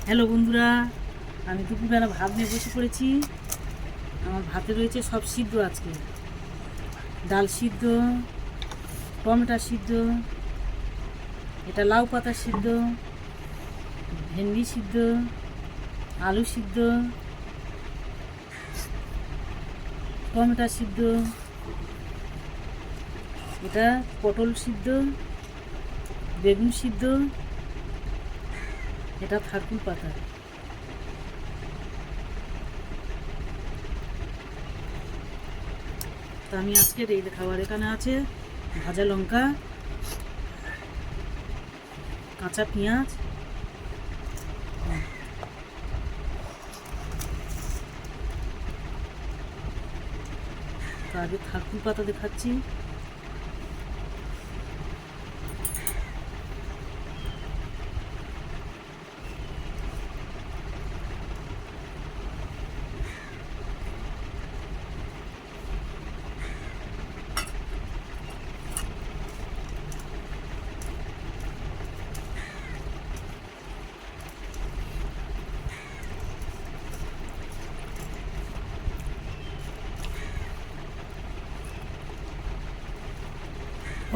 Hello বন্ধুরা, আমি দুপুরবেলা ভাত নিয়ে বসে পড়েছি। আমার ভাতে রয়েছে সব সিদ্ধ আজকে। ডাল সিদ্ধ, টমেটো সিদ্ধ, এটা লাউ পাতা সিদ্ধ, ভেন্ডি সিদ্ধ, আলু সিদ্ধ, টমেটো সিদ্ধ, এটা পটল সিদ্ধ, বেগুন সিদ্ধ, এটা থারকুল পাতা। তো আমি আজকের এই খাবার এখানে আছে ভাজা লঙ্কা, কাঁচা পেঁয়াজ, তো আগে থারকুল পাতা দেখাচ্ছি।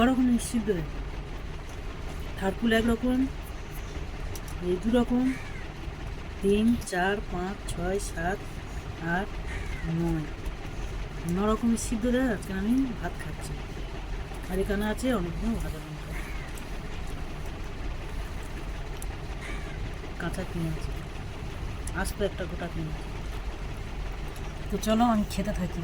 ওরকম সিদ্ধ থারকুল একরকম, এই দু রকম, 3, 4, 5, 6, 7, 8, 9 রকমের সিদ্ধ দেয়। আজকে আমি ভাত খাচ্ছি। আর এখানে আছে অনেকগুলো ভাজা লঙ্কা, কাঁচা পেঁয়াজ, আস্ত একটা গোটা পেঁয়াজ। তো চলো আমি খেতে থাকি।